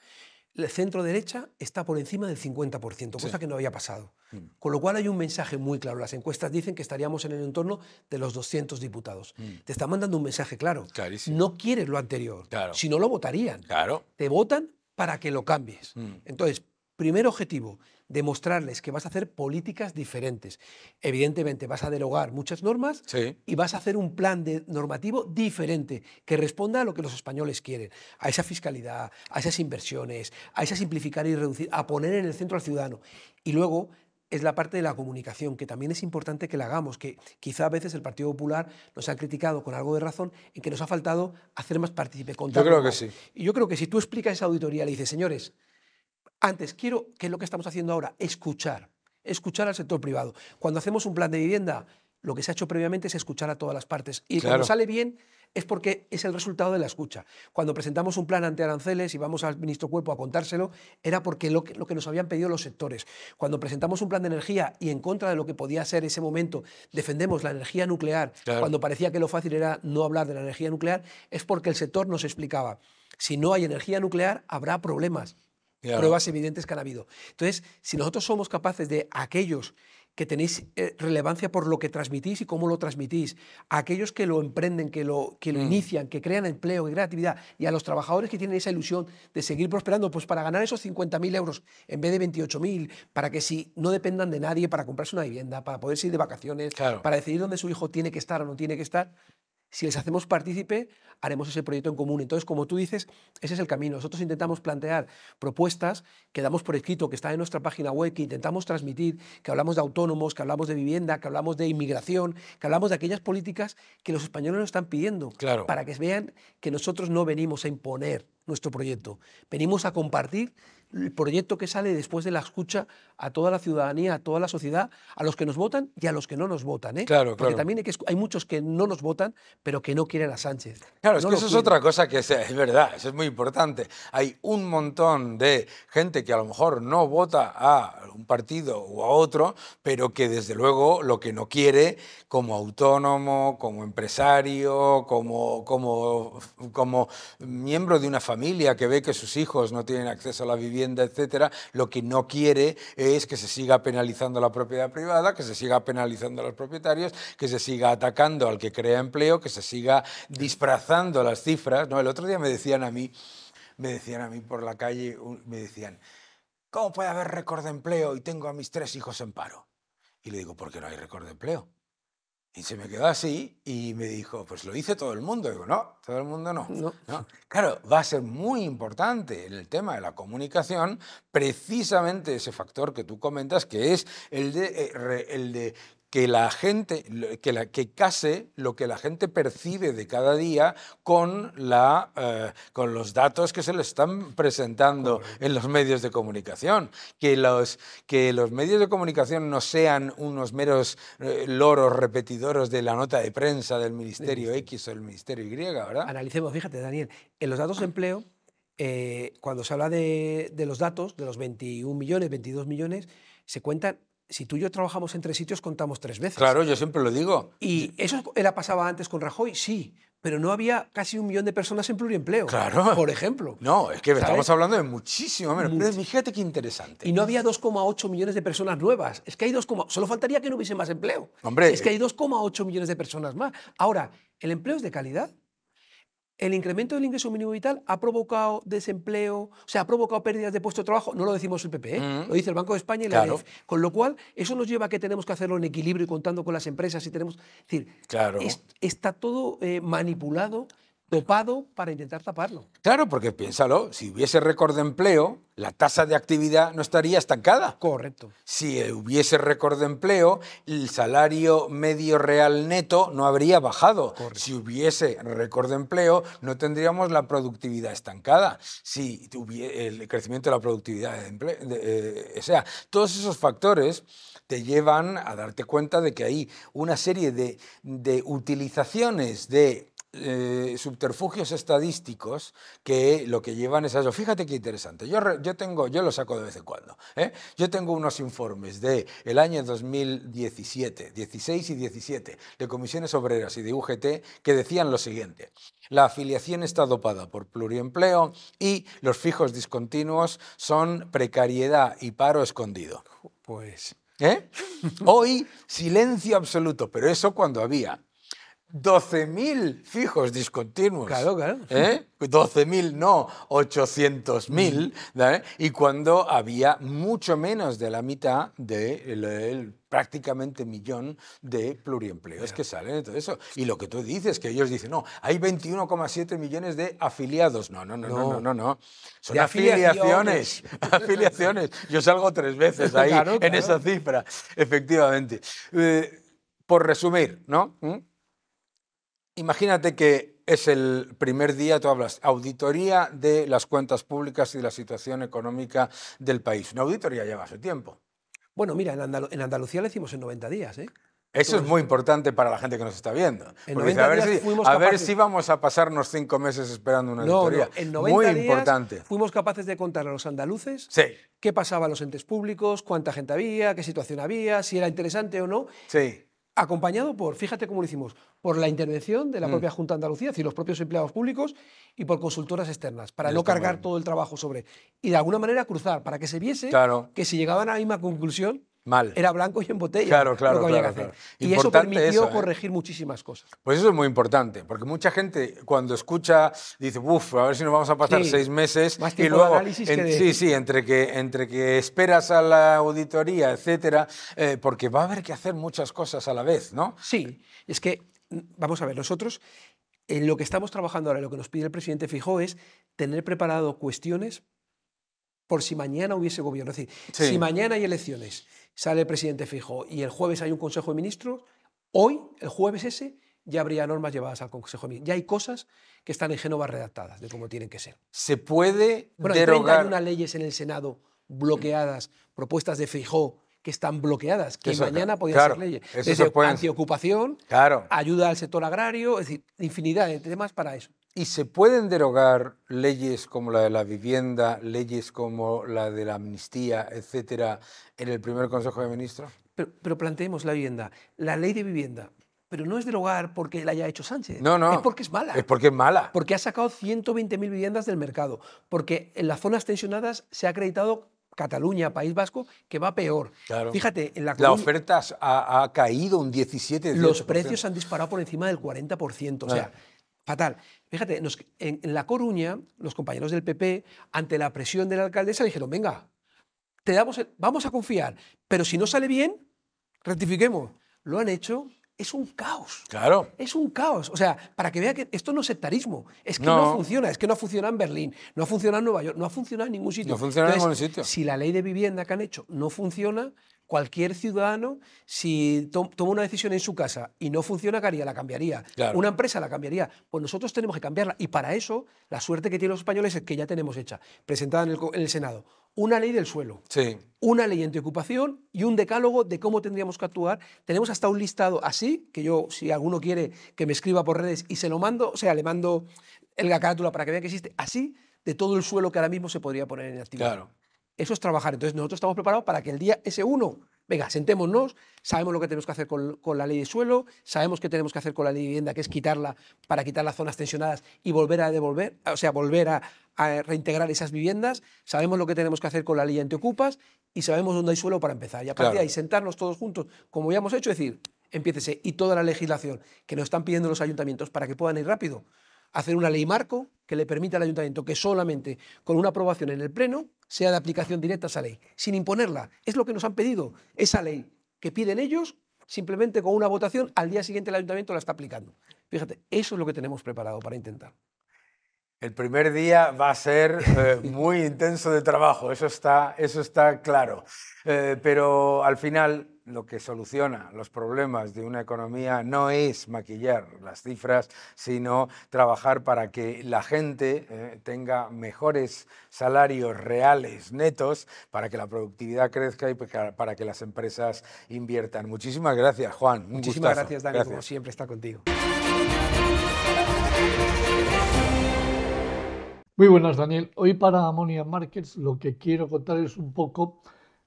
el centro derecha está por encima del 50%, Sí. cosa que no había pasado. Mm, Con lo cual hay un mensaje muy claro. Las encuestas dicen que estaríamos en el entorno de los 200 diputados. mm, Te están mandando un mensaje claro. clarísimo. No quieres lo anterior, Claro, si no lo votarían. claro. Te votan para que lo cambies. Mm, Entonces, primer objetivo, demostrarles que vas a hacer políticas diferentes. Evidentemente, vas a derogar muchas normas sí, y vas a hacer un plan normativo diferente que responda a lo que los españoles quieren, a esa fiscalidad, a esas inversiones, a esa simplificar y reducir, a poner en el centro al ciudadano. Y luego es la parte de la comunicación, que también es importante que la hagamos, que quizá a veces el Partido Popular nos ha criticado con algo de razón en que nos ha faltado hacer más partícipe, yo contarlo creo que más. sí. Y yo creo que si tú explicas esa auditoría, le dices, señores, antes quiero, que es lo que estamos haciendo ahora, escuchar al sector privado. Cuando hacemos un plan de vivienda, lo que se ha hecho previamente es escuchar a todas las partes. Y cuando Claro, sale bien es porque es el resultado de la escucha. Cuando presentamos un plan antiaranceles y vamos al ministro Cuerpo a contárselo, era porque lo que nos habían pedido los sectores. Cuando presentamos un plan de energía y en contra de lo que podía ser ese momento, defendemos la energía nuclear, claro, cuando parecía que lo fácil era no hablar de la energía nuclear, es porque el sector nos explicaba, si no hay energía nuclear, habrá problemas. claro. Pruebas evidentes que han habido. Entonces, si nosotros somos capaces de aquellos que tenéis relevancia por lo que transmitís y cómo lo transmitís, a aquellos que lo emprenden, que lo Mm, inician, que crean empleo y creatividad, y a los trabajadores que tienen esa ilusión de seguir prosperando, pues para ganar esos 50.000 euros en vez de 28.000, para que si no dependan de nadie, para comprarse una vivienda, para poder ir de vacaciones, claro. para decidir dónde su hijo tiene que estar o no tiene que estar, si les hacemos partícipe, haremos ese proyecto en común. Entonces, como tú dices, ese es el camino. Nosotros intentamos plantear propuestas que damos por escrito, que están en nuestra página web, que intentamos transmitir, que hablamos de autónomos, que hablamos de vivienda, que hablamos de inmigración, que hablamos de aquellas políticas que los españoles nos están pidiendo, Claro. para que vean que nosotros no venimos a imponer nuestro proyecto, venimos a compartir el proyecto que sale después de la escucha a toda la ciudadanía, a toda la sociedad, a los que nos votan y a los que no nos votan, ¿eh? Claro, Porque claro. también hay muchos que no nos votan, pero que no quieren a Sánchez. Claro, es No que lo eso es quieren. otra cosa que es verdad, eso es muy importante. Hay un montón de gente que a lo mejor no vota a un partido o a otro, pero que desde luego lo que no quiere como autónomo, como empresario, como miembro de una familia que ve que sus hijos no tienen acceso a la vivienda, etcétera, lo que no quiere es que se siga penalizando la propiedad privada, que se siga penalizando a los propietarios, que se siga atacando al que crea empleo, que se siga disfrazando las cifras, ¿no? El otro día me decían a mí por la calle, me decían, ¿cómo puede haber récord de empleo y tengo a mis 3 hijos en paro? Y le digo, ¿por qué no hay récord de empleo? Y se me quedó así y me dijo, pues lo dice todo el mundo. Digo, no, todo el mundo no. No. ¿No? Claro, va a ser muy importante en el tema de la comunicación precisamente ese factor que tú comentas, que es el de que la gente, que case lo que la gente percibe de cada día con los datos que se le están presentando Correcto. en los medios de comunicación. Que los medios de comunicación no sean unos meros loros repetidoros de la nota de prensa del Del Ministerio ministerio. X o del Ministerio Y, ¿verdad? Analicemos, fíjate, Daniel, en los datos de empleo, cuando se habla de los datos, de los 21 millones, 22 millones, se cuentan, si tú y yo trabajamos en 3 sitios, contamos 3 veces. Claro, yo siempre lo digo. ¿Y eso pasaba antes con Rajoy? Sí, pero no había casi 1 millón de personas en pluriempleo, Claro. por ejemplo. No, es que estamos ¿Sabes? hablando de muchísimo menos. Pero Mucho. fíjate qué interesante. Y no había 2,8 millones de personas nuevas. Es que hay 2, solo faltaría que no hubiese más empleo. Hombre, Es que hay 2,8 millones de personas más. Ahora, ¿el empleo es de calidad? ¿El incremento del ingreso mínimo vital ha provocado desempleo, o sea, ha provocado pérdidas de puestos de trabajo? No lo decimos el PP, lo dice el Banco de España y la claro, ANEF. Con lo cual, eso nos lleva a que tenemos que hacerlo en equilibrio y contando con las empresas. Es decir, claro. está todo manipulado dopado para intentar taparlo. Claro, porque piénsalo, si hubiese récord de empleo, la tasa de actividad no estaría estancada. Correcto. Si hubiese récord de empleo, el salario medio real neto no habría bajado. Correcto. Si hubiese récord de empleo, no tendríamos la productividad estancada. Si hubiese el crecimiento de la productividad de empleo, o sea, todos esos factores te llevan a darte cuenta de que hay una serie de utilizaciones de subterfugios estadísticos que lo que llevan es a eso. Fíjate qué interesante. Yo lo saco de vez en cuando. Yo tengo unos informes del año 2017, 16 y 17 de comisiones obreras y de UGT que decían lo siguiente: la afiliación está dopada por pluriempleo y los fijos discontinuos son precariedad y paro escondido. Pues... Hoy, silencio absoluto, pero eso cuando había 12.000 fijos discontinuos. Claro, claro. 12.000, no 800.000, y cuando había mucho menos de la mitad del prácticamente millón de pluriempleos que salen de todo eso. Y lo que tú dices, que ellos dicen, no, hay 21,7 millones de afiliados. No. Son afiliaciones. Afiliaciones. Yo salgo 3 veces ahí, claro. En esa cifra, efectivamente. Por resumir, ¿no? Imagínate que es el primer día, tú hablas, auditoría de las cuentas públicas y de la situación económica del país. Una auditoría lleva su tiempo. Bueno, mira, en Andalucía lo hicimos en 90 días, ¿eh? Eso es muy importante para la gente que nos está viendo. En Porque 90 dice, días a ver si vamos a pasarnos 5 meses esperando una auditoría. En 90 muy días importante. Fuimos capaces de contar a los andaluces qué pasaba en los entes públicos, cuánta gente había, qué situación había, si era interesante o no. Sí. Acompañado por, fíjate cómo lo hicimos, por la intervención de la propia Junta de Andalucía, es decir, los propios empleados públicos, y por consultoras externas, para no cargar todo el trabajo sobre... Y de alguna manera cruzar, para que se viese que si llegaban a la misma conclusión, era blanco y en botella. Claro. Y eso permitió corregir muchísimas cosas. Pues eso es muy importante, porque mucha gente cuando escucha dice, a ver si nos vamos a pasar 6 meses más y luego, entre que esperas a la auditoría, etcétera, porque va a haber que hacer muchas cosas a la vez, ¿no? Sí, es que, vamos a ver, nosotros en lo que estamos trabajando ahora, lo que nos pide el presidente Feijóo es tener preparado cuestiones por si mañana hubiese gobierno. Es decir, si mañana hay elecciones, sale el presidente Feijóo y el jueves hay un Consejo de Ministros, hoy, el jueves ese, ya habría normas llevadas al Consejo de Ministros. Ya hay cosas que están en Génova redactadas de cómo tienen que ser. ¿Se puede hay derogar? 31 leyes en el Senado bloqueadas, propuestas de Feijóo que están bloqueadas, que mañana podían ser leyes. Desde antiocupación, ayuda al sector agrario, es decir, infinidad de temas para eso. ¿Y se pueden derogar leyes como la de la vivienda, leyes como la de la amnistía, etcétera, en el primer Consejo de Ministros? Pero planteemos la vivienda. La ley de vivienda, pero no es derogar porque la haya hecho Sánchez. No. Es porque es mala. Es porque es mala. Porque ha sacado 120.000 viviendas del mercado. Porque en las zonas tensionadas se ha acreditado Cataluña, País Vasco, que va peor. Claro. Fíjate, en la oferta ha caído un 17%. Los precios han disparado por encima del 40%. O sea, fatal. Fíjate, en La Coruña, los compañeros del PP, ante la presión de la alcaldesa, dijeron, venga, vamos a confiar, pero si no sale bien, rectifiquemos. Lo han hecho. Es un caos. Claro. Es un caos. O sea, para que vea que esto no es sectarismo. Es que no funciona. Es que no ha funcionado en Berlín, no ha funcionado en Nueva York, no ha funcionado en ningún sitio. No funciona en ningún sitio. Si la ley de vivienda que han hecho no funciona, cualquier ciudadano, si toma una decisión en su casa y no funciona, ¿qué haría? La cambiaría. Claro. Una empresa la cambiaría. Pues nosotros tenemos que cambiarla. Y para eso, la suerte que tienen los españoles es que ya tenemos hecha, presentada en el Senado, una ley del suelo, una ley antiocupación y un decálogo de cómo tendríamos que actuar. Tenemos hasta un listado así, que yo, si alguno quiere que me escriba por redes y se lo mando, o sea, le mando la carátula para que vea que existe, así, de todo el suelo que ahora mismo se podría poner en actividad. Claro. Eso es trabajar. Entonces nosotros estamos preparados para que el día ese 1, venga, sentémonos, sabemos lo que tenemos que hacer con la ley de suelo, sabemos qué tenemos que hacer con la ley de vivienda, que es quitarla para quitar las zonas tensionadas y volver a devolver, o sea, volver a reintegrar esas viviendas, sabemos lo que tenemos que hacer con la ley antiocupas y sabemos dónde hay suelo para empezar. Y a partir de ahí sentarnos todos juntos, como ya hemos hecho, decir, empiécese, y toda la legislación que nos están pidiendo los ayuntamientos para que puedan ir rápido, hacer una ley marco que le permita al ayuntamiento que solamente con una aprobación en el Pleno sea de aplicación directa esa ley, sin imponerla. Es lo que nos han pedido, esa ley que piden ellos, simplemente con una votación, al día siguiente el ayuntamiento la está aplicando. Fíjate, eso es lo que tenemos preparado para intentar. El primer día va a ser muy intenso de trabajo, eso está claro. Pero al final lo que soluciona los problemas de una economía no es maquillar las cifras, sino trabajar para que la gente tenga mejores salarios reales netos, para que la productividad crezca y para que las empresas inviertan. Muchísimas gracias, Juan. Un Muchísimas gustazo. gracias, Dani, como siempre está contigo. Muy buenas, Daniel. Hoy para Money and Markets lo que quiero contar es un poco,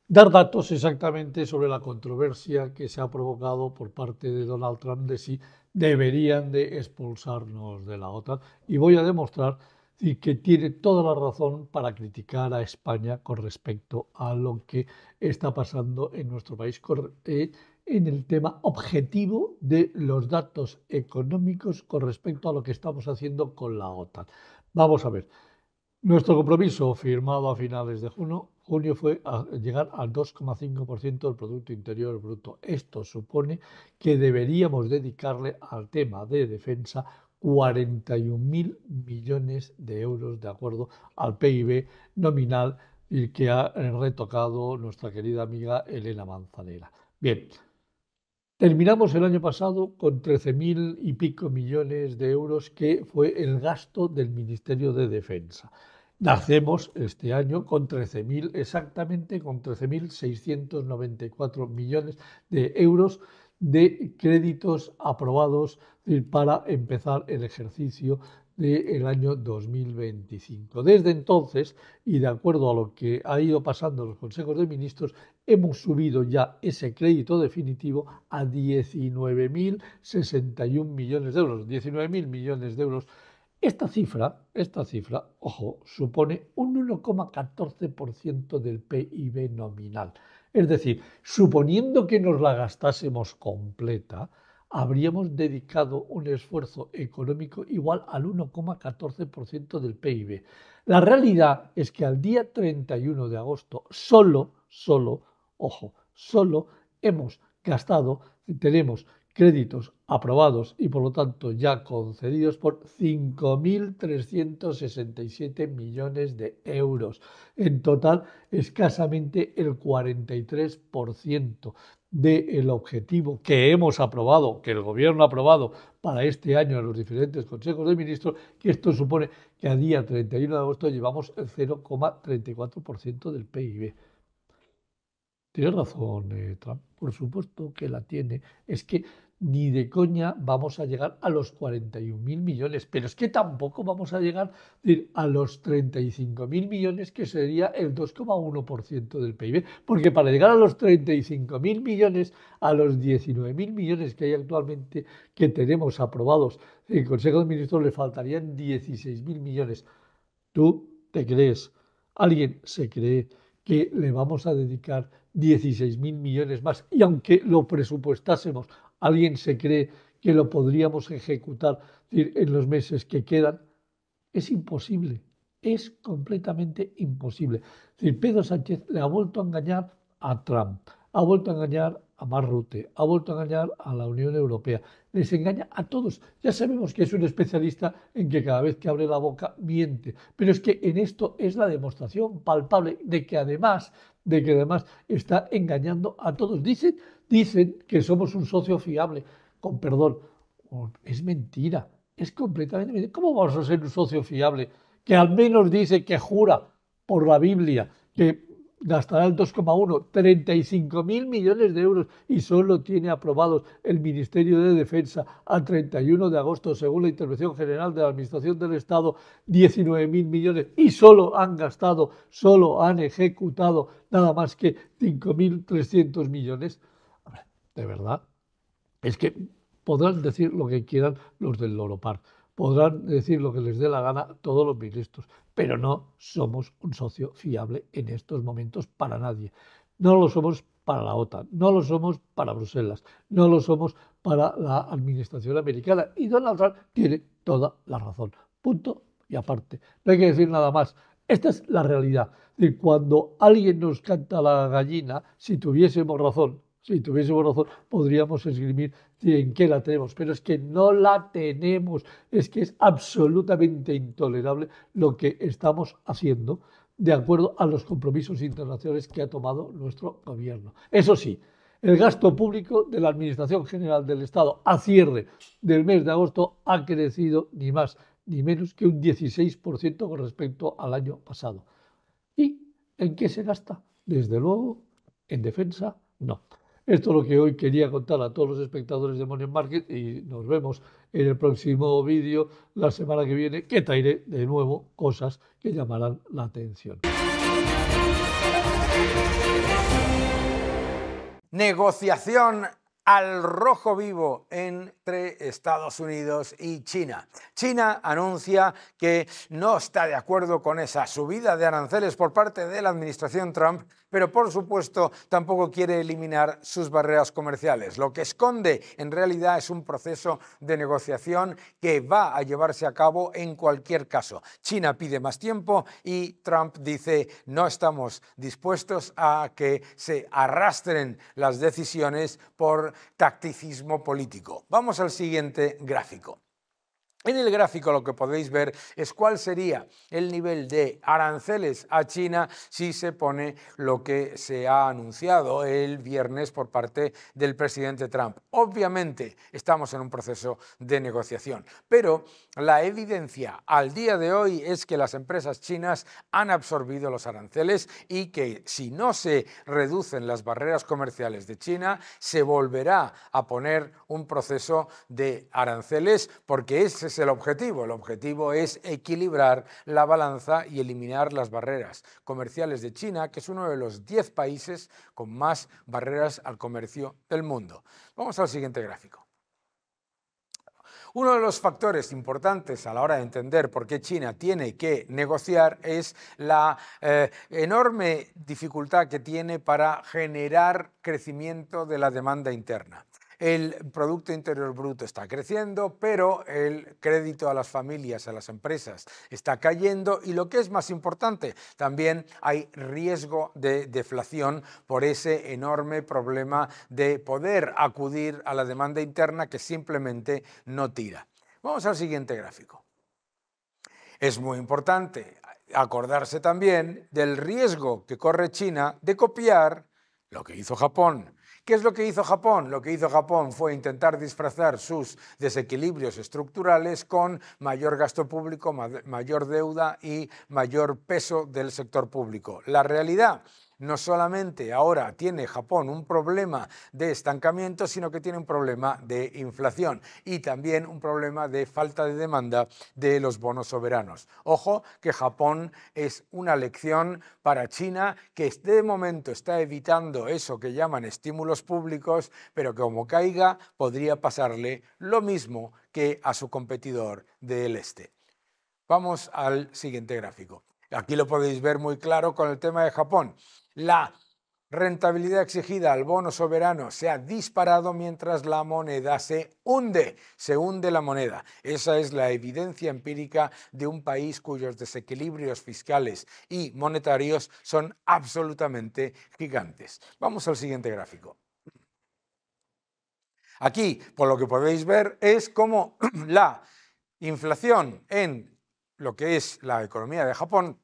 dar datos exactamente sobre la controversia que se ha provocado por parte de Donald Trump de si deberían de expulsarnos de la OTAN. Y voy a demostrar que tiene toda la razón para criticar a España con respecto a lo que está pasando en nuestro país en el tema objetivo de los datos económicos con respecto a lo que estamos haciendo con la OTAN. Vamos a ver. Nuestro compromiso firmado a finales de junio fue llegar al 2,5% del Producto Interior Bruto. Esto supone que deberíamos dedicarle al tema de defensa 41.000 millones de euros de acuerdo al PIB nominal que ha retocado nuestra querida amiga Elena Manzanera. Bien. Terminamos el año pasado con 13.000 y pico millones de euros, que fue el gasto del Ministerio de Defensa. Nacemos este año con 13.000, exactamente con 13.694 millones de euros de créditos aprobados para empezar el ejercicio del año 2025. Desde entonces, y de acuerdo a lo que ha ido pasando en los consejos de ministros, hemos subido ya ese crédito definitivo a 19.061 millones de euros. 19.000 millones de euros. Esta cifra, ojo, supone un 1,14% del PIB nominal. Es decir, suponiendo que nos la gastásemos completa, habríamos dedicado un esfuerzo económico igual al 1,14% del PIB. La realidad es que al día 31 de agosto solo hemos gastado, tenemos créditos aprobados y por lo tanto ya concedidos por 5.367 millones de euros. En total, escasamente el 43% del objetivo que hemos aprobado, que el Gobierno ha aprobado para este año en los diferentes consejos de ministros, que esto supone que a día 31 de agosto llevamos el 0,34% del PIB. Tiene razón, Trump, por supuesto que la tiene. Es que ni de coña vamos a llegar a los 41.000 millones, pero es que tampoco vamos a llegar a los 35.000 millones, que sería el 2,1% del PIB, porque para llegar a los 35.000 millones, a los 19.000 millones que hay actualmente, que tenemos aprobados en el Consejo de Ministros, le faltarían 16.000 millones. ¿Tú te crees? ¿Alguien se cree que le vamos a dedicar 16.000 millones más? Y aunque lo presupuestásemos, ¿alguien se cree que lo podríamos ejecutar en los meses que quedan? Es imposible, es completamente imposible. Pedro Sánchez le ha vuelto a engañar a Trump, ha vuelto a engañar a Mark Rutte, ha vuelto a engañar a la Unión Europea, les engaña a todos. Ya sabemos que es un especialista en que cada vez que abre la boca miente, pero es que en esto es la demostración palpable de que además está engañando a todos. Dicen que somos un socio fiable, con perdón, es mentira, es completamente mentira. ¿Cómo vamos a ser un socio fiable que al menos dice, que jura por la Biblia que gastará el 2,1, 35.000 millones de euros, y solo tiene aprobados el Ministerio de Defensa a 31 de agosto, según la Intervención General de la Administración del Estado, 19.000 millones, y solo han ejecutado nada más que 5.300 millones? De verdad, es que podrán decir lo que quieran los del Loro Park, podrán decir lo que les dé la gana todos los ministros, pero no somos un socio fiable en estos momentos para nadie. No lo somos para la OTAN, no lo somos para Bruselas, no lo somos para la administración americana. Y Donald Trump tiene toda la razón. Punto y aparte. No hay que decir nada más. Esta es la realidad. Cuando alguien nos canta la gallina, si tuviésemos razón, si tuviésemos razón, podríamos esgrimir en qué la tenemos, pero es que no la tenemos, es que es absolutamente intolerable lo que estamos haciendo de acuerdo a los compromisos internacionales que ha tomado nuestro gobierno. Eso sí, el gasto público de la Administración General del Estado a cierre del mes de agosto ha crecido ni más ni menos que un 16% con respecto al año pasado. ¿Y en qué se gasta? Desde luego, en defensa, no. Esto es lo que hoy quería contar a todos los espectadores de Money Market y nos vemos en el próximo vídeo la semana que viene, que traeré de nuevo cosas que llamarán la atención. Negociación al rojo vivo entre Estados Unidos y China. China anuncia que no está de acuerdo con esa subida de aranceles por parte de la administración Trump, pero por supuesto tampoco quiere eliminar sus barreras comerciales. Lo que esconde en realidad es un proceso de negociación que va a llevarse a cabo en cualquier caso. China pide más tiempo y Trump dice no estamos dispuestos a que se arrastren las decisiones por tacticismo político. Vamos al siguiente gráfico. En el gráfico lo que podéis ver es cuál sería el nivel de aranceles a China si se pone lo que se ha anunciado el viernes por parte del presidente Trump. Obviamente estamos en un proceso de negociación, pero la evidencia al día de hoy es que las empresas chinas han absorbido los aranceles y que si no se reducen las barreras comerciales de China, se volverá a poner un proceso de aranceles porque ese es el objetivo. El objetivo es equilibrar la balanza y eliminar las barreras comerciales de China, que es uno de los 10 países con más barreras al comercio del mundo. Vamos al siguiente gráfico. Uno de los factores importantes a la hora de entender por qué China tiene que negociar es la enorme dificultad que tiene para generar crecimiento de la demanda interna. El Producto Interior Bruto está creciendo, pero el crédito a las familias, a las empresas, está cayendo y lo que es más importante, también hay riesgo de deflación por ese enorme problema de poder acudir a la demanda interna que simplemente no tira. Vamos al siguiente gráfico. Es muy importante acordarse también del riesgo que corre China de copiar lo que hizo Japón. ¿Qué es lo que hizo Japón? Lo que hizo Japón fue intentar disfrazar sus desequilibrios estructurales con mayor gasto público, mayor deuda y mayor peso del sector público. La realidad, no solamente ahora tiene Japón un problema de estancamiento, sino que tiene un problema de inflación y también un problema de falta de demanda de los bonos soberanos. Ojo que Japón es una lección para China que de momento está evitando eso que llaman estímulos públicos, pero que como caiga podría pasarle lo mismo que a su competidor del este. Vamos al siguiente gráfico. Aquí lo podéis ver muy claro con el tema de Japón. La rentabilidad exigida al bono soberano se ha disparado mientras la moneda se hunde la moneda. Esa es la evidencia empírica de un país cuyos desequilibrios fiscales y monetarios son absolutamente gigantes. Vamos al siguiente gráfico. Aquí, por lo que podéis ver, es cómo la inflación en lo que es la economía de Japón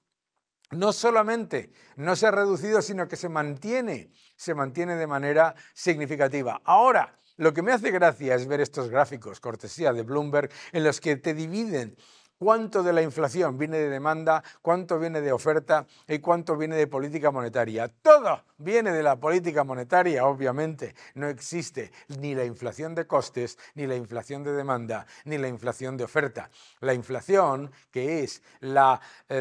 no solamente no se ha reducido, sino que se mantiene de manera significativa. Ahora, lo que me hace gracia es ver estos gráficos, cortesía de Bloomberg, en los que te dividen cuánto de la inflación viene de demanda, cuánto viene de oferta y cuánto viene de política monetaria. Todo viene de la política monetaria, obviamente. No existe ni la inflación de costes, ni la inflación de demanda, ni la inflación de oferta. La inflación, que es la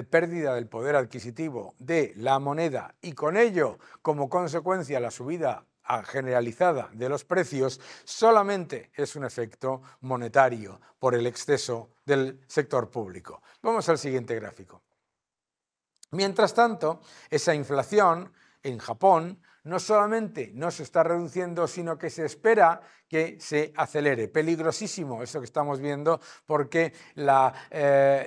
pérdida del poder adquisitivo de la moneda y con ello, como consecuencia, la subida generalizada de los precios, solamente es un efecto monetario por el exceso del sector público. Vamos al siguiente gráfico. Mientras tanto, esa inflación en Japón no solamente no se está reduciendo, sino que se espera que se acelere. Peligrosísimo esto que estamos viendo, porque la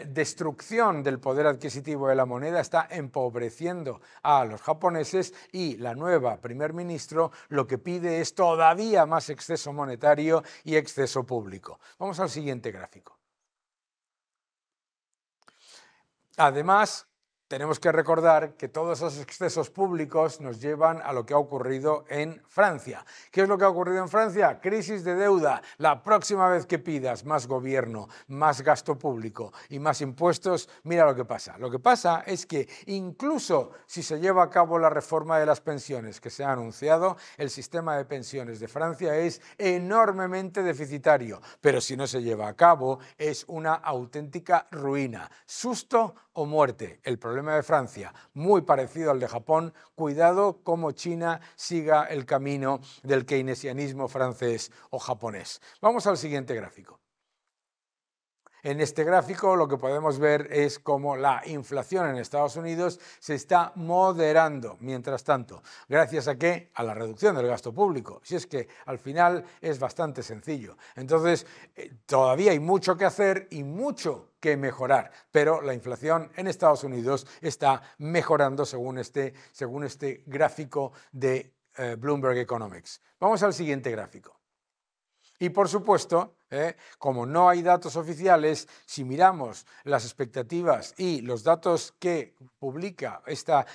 destrucción del poder adquisitivo de la moneda está empobreciendo a los japoneses, y la nueva primer ministro lo que pide es todavía más exceso monetario y exceso público. Vamos al siguiente gráfico. Además, tenemos que recordar que todos esos excesos públicos nos llevan a lo que ha ocurrido en Francia. ¿Qué es lo que ha ocurrido en Francia? Crisis de deuda. La próxima vez que pidas más gobierno, más gasto público y más impuestos, mira lo que pasa. Lo que pasa es que incluso si se lleva a cabo la reforma de las pensiones que se ha anunciado, el sistema de pensiones de Francia es enormemente deficitario. Pero si no se lleva a cabo, es una auténtica ruina. Susto o muerte. El problema de Francia, muy parecido al de Japón. Cuidado cómo China siga el camino del keynesianismo francés o japonés. Vamos al siguiente gráfico. En este gráfico lo que podemos ver es cómo la inflación en Estados Unidos se está moderando, mientras tanto. ¿Gracias a qué? A la reducción del gasto público. Si es que al final es bastante sencillo. Entonces, todavía hay mucho que hacer y mucho que mejorar, pero la inflación en Estados Unidos está mejorando según este gráfico de Bloomberg Economics. Vamos al siguiente gráfico. Y por supuesto, como no hay datos oficiales, si miramos las expectativas y los datos que publica esta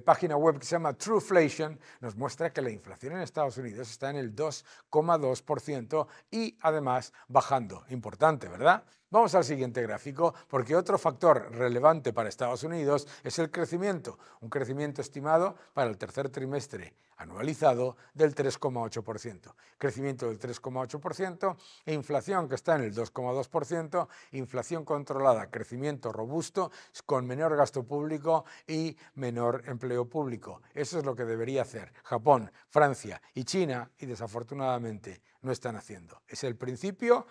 página web que se llama Trueflation, nos muestra que la inflación en Estados Unidos está en el 2,2% y además bajando. Importante, ¿verdad? Vamos al siguiente gráfico, porque otro factor relevante para Estados Unidos es el crecimiento, un crecimiento estimado para el tercer trimestre anualizado del 3,8%. Crecimiento del 3,8% e inflación que está en el 2,2%, inflación controlada, crecimiento robusto con menor gasto público y menor empleo público. Eso es lo que debería hacer Japón, Francia y China, y desafortunadamente no están haciendo. Es el principio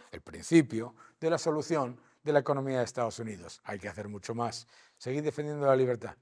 de la solución de la economía de Estados Unidos. Hay que hacer mucho más. Seguid defendiendo la libertad.